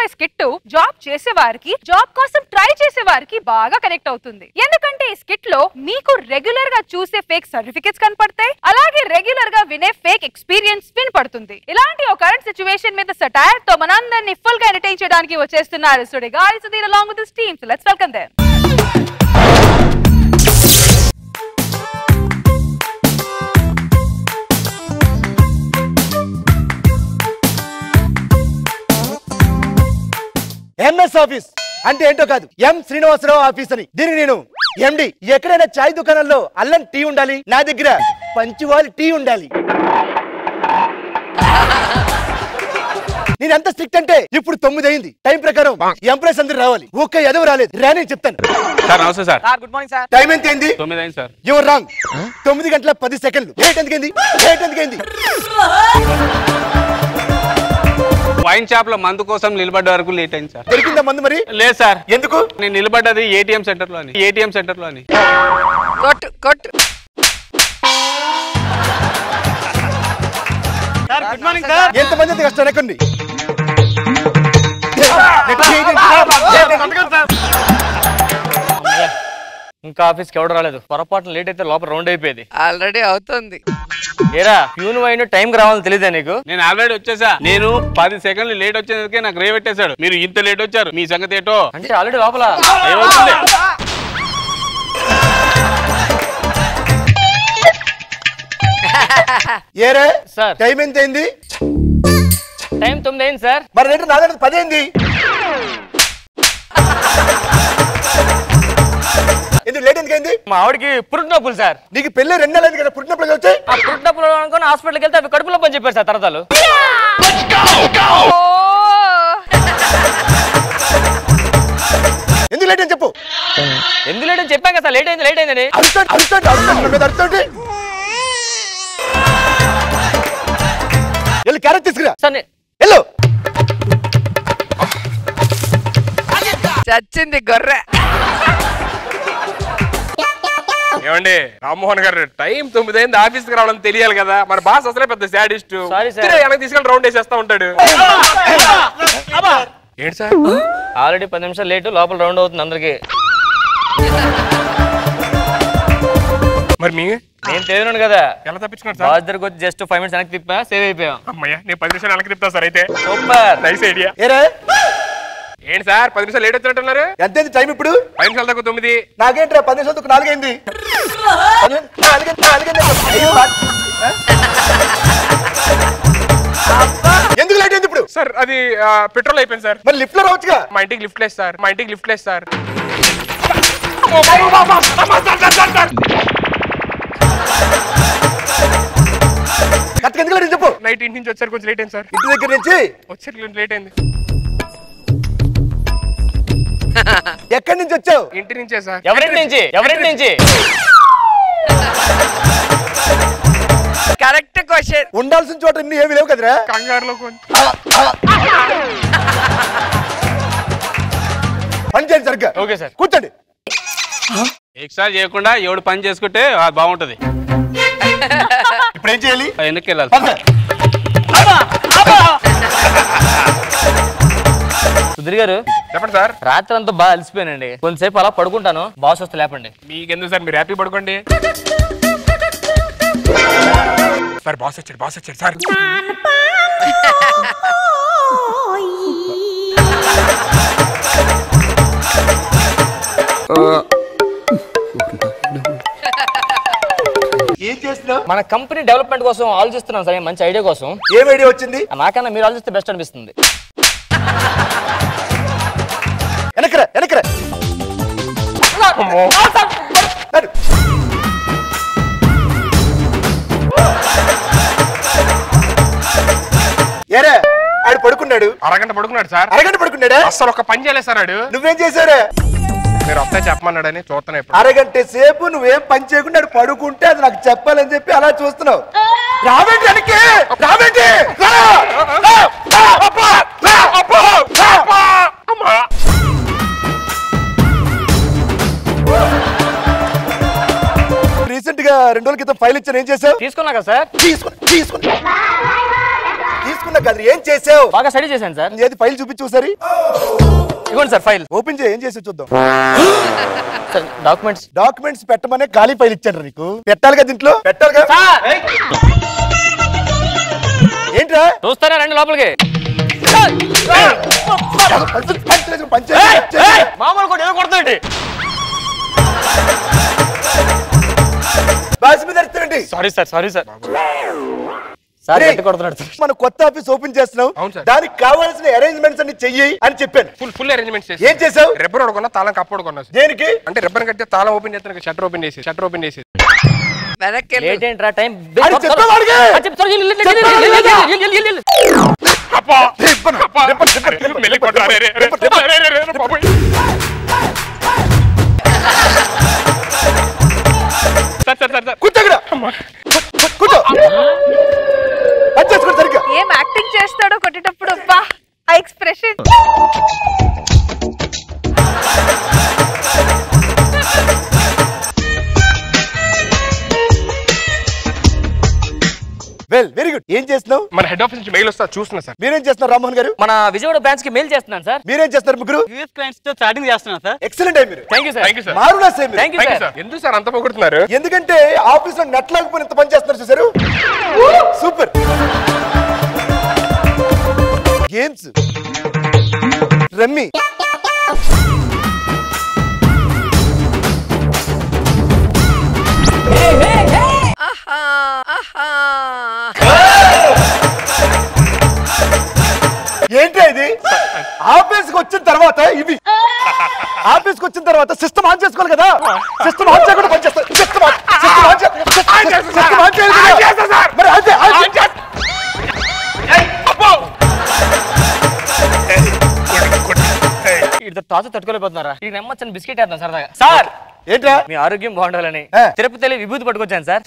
చెప్పే skit job చేసే వారికి, జాబ్ కోసం ట్రై చేసే వారికి బాగా కనెక్ట్ అవుతుంది. ఎందుకంటే ఈ స్కిట్ లో మీకు రెగ్యులర్ గా చూసే ఫేక్ సర్టిఫికెట్స్ కనపడతాయి, అలాగే రెగ్యులర్ గా వినే ఫేక్ ఎక్స్పీరియన్స్ వినపడుతుంది. ఇలాంటి ఒక కరెంట్ సిచ్యువేషన్ మీద సటైర్ తో మనందరినీ ఫుల్ గా ఎంటర్టైన్ చేయడానికి వచ్చేస్తున్నారు సుడి గాలి Sudheer along with his team. So let's welcome them. MS office అంటే ఏంటో కాదు, ఎం శ్రీనివాసరావు ఆఫీస్ అని. దీనికి నేను ఎండి. ఎక్కడైనా చాయ్ దుకాణంలో అల్లం టీ ఉండాలి, నా దగ్గర పంచువాలి టీ ఉండాలి. నేను ఎంత స్ట్రిక్ట్ అంటే ఇప్పుడు 9 అయింది, టైం ప్రకారం ఎంప్లాయీస్ అందరూ రావాలి. ఓకే ఎదవ రాలేదు రాని చెప్తాను. సార్ నమస్తే sir. Good morning sir. Time ఎంత అయింది? 9 అయింది సార్. Your wrong. 9 గంటల 10 సెకండ్లు. లేట్ ఎందుకైంది? వైన్ షాప్ లో మందు కోసం నిలబడ్డ వరకు లేట్ అయింది సార్. దొరికిందా మందు మరి? లేదు సార్. ఎందుకు? నేను నిలబడ్డది ఏటీఎం సెంటర్ లో అని. Good morning sir. ఎంతమంది కష్టం ఎక్కండి. ఇంకా ఆఫీస్కి ఎవడు రాలేదు. పొరపాటున లేట్ అయితే లోపల రౌండ్ అయిపోయేది. ఆల్రెడీ అవుతుంది. ఏరా ప్యూన్ వైన్ టైంకి రావాలని తెలియదా నీకు? నేను ఆల్రెడీ వచ్చేసా. నేను 10 సెకండ్లు లేట్ వచ్చేందుకే నాకు రే పెట్టేశాడు. మీరు ఇంత లేట్ వచ్చారు, మీ సంగతి ఏటో. అంటే ఆల్రెడీ లోపల ఏమవుతుంది? ఏరే సార్ టైం ఎంత అయింది? టైం 9 అయింది సార్. మరి రేటు 10 అయింది. ఎందుకు లేట్ ఎందుకైంది? మా ఆవిడకి పురుటి నొప్పులు సార్. నీకు పెళ్ళి 2 నెలలు కదా, పుట్టి నొప్పులు వచ్చాయి. ఆ పురుటి నొప్పులు అనుకుని హాస్పిటల్కి వెళ్తే అవి కడుపులో పని చెప్పారు సార్ తరతాలు. ఎందుకు లేట్ అని చెప్పు. ఎందుకు లేట్ అని చెప్పాం కదా సార్. లేట్ అయిందని వెళ్ళి క్యారెట్ తీసుకురా. సార్ వెళ్ళు. చచ్చింది గొర్రె. ఏమండి రామ్మోహన్ గారు, టైం 9 అయింది, ఆఫీస్ కి రావడం తెలియాలి కదా. మన బాస్ అసలే పెద్ద సాడిస్ట్. వెనక్కి తీసుకెళ్ళి రౌండ్ వేసేస్తా ఉంటాడు. ఏంటి సార్ ఆల్రెడీ 10 నిమిషాలు లేటు, లోపల రౌండ్ అవుతుంది అందరికి. మరి నేను తెలియను కదా. ఎలా తప్పించుకున్నాడు సార్? బాస్ దగ్గరకు వచ్చి జస్ట్ 5 మినిట్స్ వెనక్కి తిప్పా, సేవ్ అయిపోయాం. అమ్మయ్య, నేను 10 నిమిషాలు వెనక్కి తిప్పుతా సార్. అయితే సూపర్, నైస్ ఐడియా. ఏరే ఏంటి సార్ 10 నిమిషాలు లేట్ వచ్చినట్టున్నారు? ఎంత టైం ఇప్పుడు? 5 నిమిషాలు దాకా 9. నాకేంట్రా 10 నిమిషాలు 4 అయింది. ఎందుకు లేట్ అయింది ఇప్పుడు? సార్ అది పెట్రోల్ అయిపోయింది సార్. మరి లిఫ్ట్ లో రావచ్చుగా. మా ఇంటికి లిఫ్ట్ లేదు సార్. ఎందుకు లేట్ చెప్పు. నైట్ ఇంటి నుంచి వచ్చారు, కొంచెం లేట్ అయింది సార్. ఇంటి దగ్గర నుంచి వచ్చారు లేట్ అయింది. ఎక్కడి నుంచి వచ్చావు? ఇంటి నుంచే సార్. ఎవరింటి నుంచి? Correct question. ఉండాల్సిన చోట ఇన్ని ఏమి లేవు కదరా. కంగారులో పని చేయండి సరిగ్గా. Okay sir. కూర్చోండి. ఎక్స్ట్రా చేయకుండా ఎవడు పని చేసుకుంటే అది బాగుంటది. ఇప్పుడు ఏం చేయాలి? వెనక్కి వెళ్ళాలి. సుధీర్ గారు చెప్పండి సార్. రాత్రి అంతా బాగా అలసిపోయానండి, కొంతసేపు అలా పడుకుంటాను. బాస్ వస్తే లేపండి. మీకెందుకు సార్, మీరు హ్యాపీ పడుకోండి. సార్ బాస్ వచ్చాడు సార్. ఏం చేస్తున్నావు? మన కంపెనీ డెవలప్మెంట్ కోసం ఆలోచిస్తున్నాం సార్, మంచి ఐడియా కోసం. ఏం ఐడియా వచ్చింది? నాకన్నా మీరు ఆలోచిస్తే బెస్ట్ అనిపిస్తుంది. వెనకరా. ఏరే ఆడు పడుకున్నాడు. అరగంట పడుకున్నాడు సార్. అరగంట పడుకున్నాడా? అసలు ఒక పని చేయలేదు సార్. ఆడు నువ్వేం చేశారా? మీరు వస్తే చెప్పమన్నాడని చూస్తున్నా. అరగంట సేపు నువ్వేం పని చేయకుండా పడుకుంటే అది నాకు చెప్పాలని చెప్పి అలా చూస్తున్నావు. రావేంటి వెనక్కి? రావేంటి? రీసెంట్ గా 2 రోజుల క్రితం ఫైల్ ఇచ్చాను, ఏం చేసావు? తీసుకున్నా కదా సార్. తీసుకున్నా చెప్తున్నా కదా ఏం చేసావు? బాగా స్టడీ చేశాను సార్. ఏది ఫైల్ చూపించు ఒకసారి. ఇవ్వండి సార్ ఫైల్. ఓపెన్ చేయి, ఏం చేసి చూద్దాం. సార్ డాక్యుమెంట్స్ పెట్టమనే ఖాళీ ఫైల్ ఇచ్చాడు నీకు. పెట్టాలిగా దీంట్లో, పెట్టాలిగా. ఏంట్రా చూస్తారా రండి లోపలికి. మామూలు కూడా ఏదో కొడుతుంది. సారీ సార్ సార్ గట్టి కొడుతున్నాడు సార్. మన కొత్త ఆఫీస్ ఓపెన్ చేస్తున్నాం, దానికి కావాల్సిన అరేంజ్మెంట్స్ అన్ని చెయ్యి అని చెప్పాను. ఫుల్ అరేంజ్మెంట్స్ చేసి. ఏం చేసావు? రిబ్బన్ కొనుక్కున్నా, తాళం కప్పుడు కొన్నా. దేనికి? అంటే రిబ్బన్ కట్టే తాళం ఓపెన్ చేస్తాను, షట్టర్ ఓపెన్ చేసి వెనక్కి లేట్ ఏంట్రా టైం. ఏం యాక్టింగ్ చేస్తాడో కొట్టేటప్పుడు ఆ ఎక్స్ప్రెషన్. Very good. ఏం చేస్తున్నావు? మన హెడ్ ఆఫీస్ నుంచి మెయిల్ వస్తా చూస్తున్నా సార్. మీరేం చేస్తున్నారు రామ్మోహన్ గారు? మన విజయవాడ బ్రాంచ్ కి మెయిల్ చేస్తున్నాను సార్. మీరేం చేస్తారు ముగ్గురు? యూఎస్ క్లయింట్స్ తో చాటింగ్ చేస్తున్నాను సార్. ఎక్సలెంట్ అయ్యి మీరు. Thank you sir. మారునా సేమ్. Thank you sir. ఎందుకు సార్ అంత పొగుడుతున్నారు? ఎందుకంటే ఆఫీస్ లో నెట్ లేకపోయినా ఇంత పని చేస్తున్నారు చూసారు. సూపర్. గేమ్స్, రమ్మీ, ఏంటి ఇది? ఆఫీస్ కి వచ్చిన తర్వాత ఇవి ఆఫీస్ కి వచ్చిన తర్వాత సిస్టమ్ ఆన్ చేసుకోవాలి కదా. సిస్టమ్ ఆన్ చేయకుండా పని చేస్తారు. మరి అదే ఇటు టార్చర్ తట్టుకోలేకపోతున్నారా? ఇది నమ్మచ్చని బిస్కెట్ వేద్దాం సరదాగా. సార్ ఏంట్రా? మీ ఆరోగ్యం బాగుండాలని తిరుపతిలో విభూతి పట్టుకొచ్చాను సార్.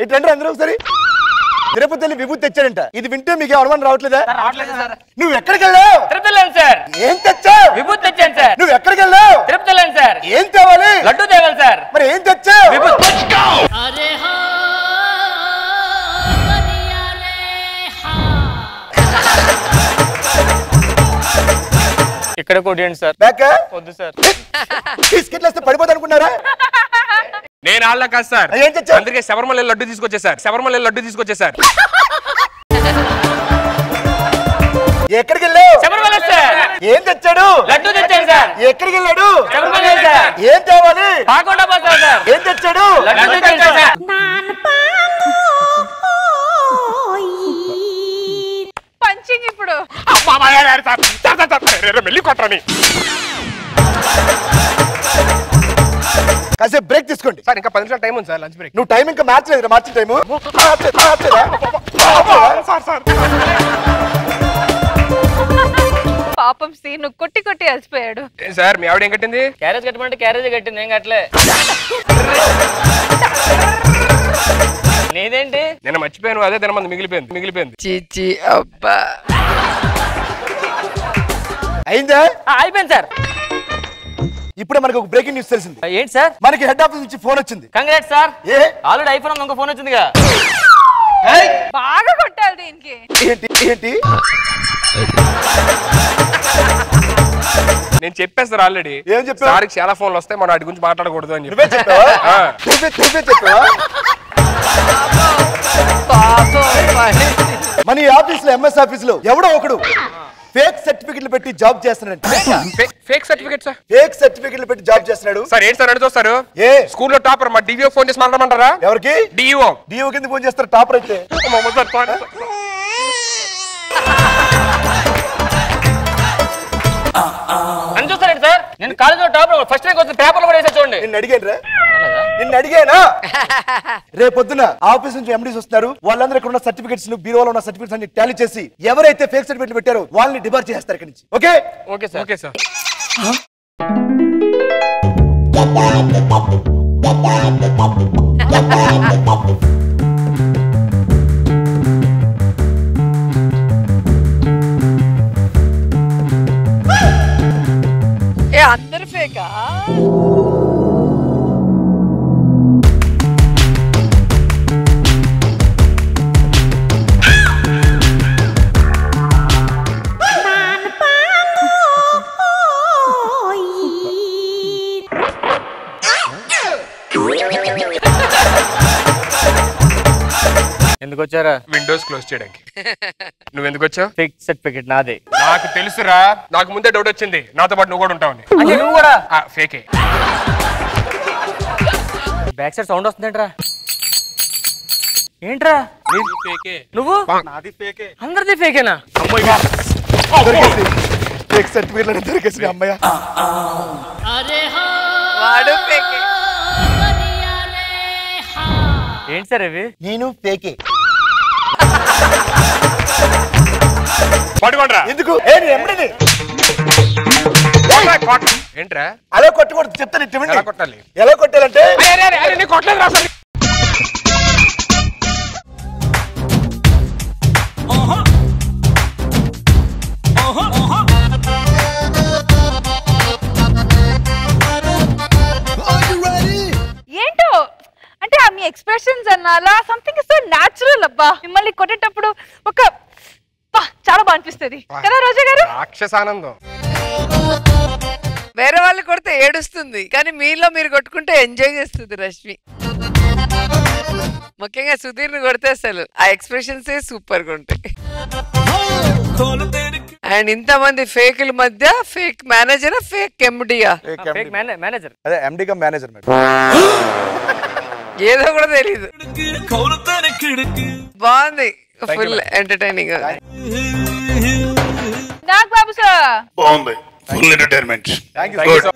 ఇట్లంటే అందరూ ఒకసారి. తిరుపతిలో విభూతి తెచ్చాడంట. ఇది వింటే మీకు అనుమానం రావట్లేదా? నువ్వు ఎక్కడికి వెళ్ళావు? తిరుపతిలో సార్. ఏం తెచ్చావు? విభూతి తెచ్చాను సార్. నువ్వు ఎక్కడికి వెళ్ళావు? తిరుపతిలో సార్. ఏం తేవాలి? లడ్డు తేవాలి సార్. మరి ఏం తెచ్చావు? ఇక్కడ కొట్టండి సార్. బ్యాక్ వద్దు సార్. బిస్కెట్లు వేస్తే పడిపోతా అనుకున్నారా? నేను ఆళ్ళ కాదు సార్. ఏం తెచ్చావు? అందుకే శబరిమల లడ్డు తీసుకొచ్చేసారు. ఎక్కడికి వెళ్ళావు? శబరిమల సార్. ఏం తెచ్చాడు? లడ్డు తెచ్చాను సార్. ఎక్కడికి వెళ్ళాడు? శబరిమల సార్. ఏం తేవాలి? పాకుండా పోతాను సార్. ఏం తెచ్చాడు? లడ్డు తెచ్చాను సార్. పంచింగ్ ఇప్పుడు. మెల్లి కొట్టని కాసేపు బ్రేక్ తీసుకోండి సార్. ఇంకా 10 నిమిషాలు టైం ఉంది సార్, లంచ్ బ్రేక్. నువ్వు టైం ఇంకా మార్చలేదు. మార్చిన టైము పాపం సీను కొట్టి అలసిపోయాడు. సార్ మీ ఆవిడ ఏం కట్టింది? క్యారేజ్ కట్టమంటే క్యారేజ్ కట్టింది. ఏం కట్టలే. నీదేంటి? నేను మర్చిపోయాను, అదే తినమంది మిగిలిపోయింది. చీచి అబ్బా. అయిందా? అయిపోయింది సార్. ఇప్పుడే మనకు ఒక బ్రేకింగ్ న్యూస్ తెలిసింది. ఏంటి సార్? మనకి హెడ్ ఆఫీస్ నుంచి ఫోన్ వచ్చింది. Congrats sir. ఏ ఆల్రెడీ ఐఫోన్ ఇంకో ఫోన్ వచ్చిందిగా. బాగా కొట్టాలి దీనికి. ఏంటి? నేను చెప్పేస్తారు ఆల్రెడీ. ఏం చెప్పావు? సార్కి చాలా ఫోన్లు వస్తాయి, మనం వాటి గురించి మాట్లాడకూడదు అని నువ్వే చెప్పావా? నువ్వే చెప్పావా? మన ఈ ఆఫీస్ లో ఎంఎస్ ఆఫీస్ లో ఎవడో ఒకడు ఫేక్ సర్టిఫికెట్లు పెట్టి జాబ్ చేస్తున్నాడు. Fake certificate sir. ఫేక్ సర్టిఫికెట్లు పెట్టి జాబ్ చేస్తున్నాడు సార్. ఏంటి సార్ అడుగుతారు? ఏ స్కూల్లో టాపర్ మా డివిఓ ఫోన్ చేసి మాట్లాడమంటారా? ఎవరికి? డిఓ కింద ఫోన్ చేస్తారు టాపర్ అయితే. అని చూస్తారండి సార్. నేను కాలేజీలో టాపర్ ఫస్ట్ ర్యాంక్ వచ్చిన పేపర్లు కూడా వేసా చూడండి. నిన్ను అడిగానా? రేపొద్దున ఆఫీస్ నుంచి ఎండీస్ వస్తున్నారు. వాళ్ళందరూ ఇక్కడ ఉన్న సర్టిఫికెట్స్ బీరోలో ఉన్న సర్టిఫికెట్స్ అన్ని టాలీ చేసి ఎవరైతే ఫేక్ సర్టిఫికెట్లు పెట్టారో వాళ్ళని డిబార్ చేస్తారు ఇక్కడ నుంచి. Okay okay sir. అందరు ఫేకా? ఎందుకు వచ్చారా? విండోస్ క్లోజ్ చేయడానికి. నువ్వు ఎందుకు వచ్చావు? ఫేక్ సర్టిఫికెట్ నాదే. నాకు తెలుసురా, నాకు ముందే డౌట్ వచ్చింది నాతో పాటు నువ్వు కూడా ఉంటావని. అంటే నువ్వు కూడా ఫేకే. బ్యాక్ సైడ్ సౌండ్ వస్తుందేంట్రా? ఏంట్రా నువ్వు? అందరిది ఫేకేనా? ఫేక్ సర్టిఫికెట్ దొరికేసి అమ్మయ్య. వాడు ఫేకే. ఏంటి సార్ అవి? నేను ఫేకే. పట్టుకోండి. ఎందుకు? ఏంట్రా అలా కొట్టకూడదు, చెప్తాను. ఎలా కొట్టాలి? ఎలా కొట్టాలంటే కొట్టలేదు రా సార్. ఏంటో అంటే మీ ఎక్స్ప్రెషన్స్ అన్నాలా సంథింగ్ సో న్యాచురల్. అబ్బా మిమ్మల్ని కొట్టేటప్పుడు ఒక చాలా బాగా అనిపిస్తుంది కదా రోజా గారు? రాక్షసానందం. వేరే వాళ్ళు కొడితే ఏడుస్తుంది, కానీ మీలో మీరు కొట్టుకుంటే ఎంజాయ్ చేస్తుంది రష్మి. ముఖ్యంగా సుధీర్ ని కొడితే అసలు ఆ ఎక్స్ప్రెషన్స్ సూపర్ గా ఉంటాయి. అండ్ ఇంతమంది ఫేకుల మధ్య ఫేక్ మేనేజర్, ఫేక్ ఎండియా? Fake manager. అదే ఎండి కమ్ మేనేజర్. ఏదో కూడా తెలీదు. బాగుంది, ఫుల్ ఎంటర్టైనింగ్. నాకు బాబు సార్ బాగుంది, ఫుల్ ఎంటర్టైన్మెంట్. Thank you.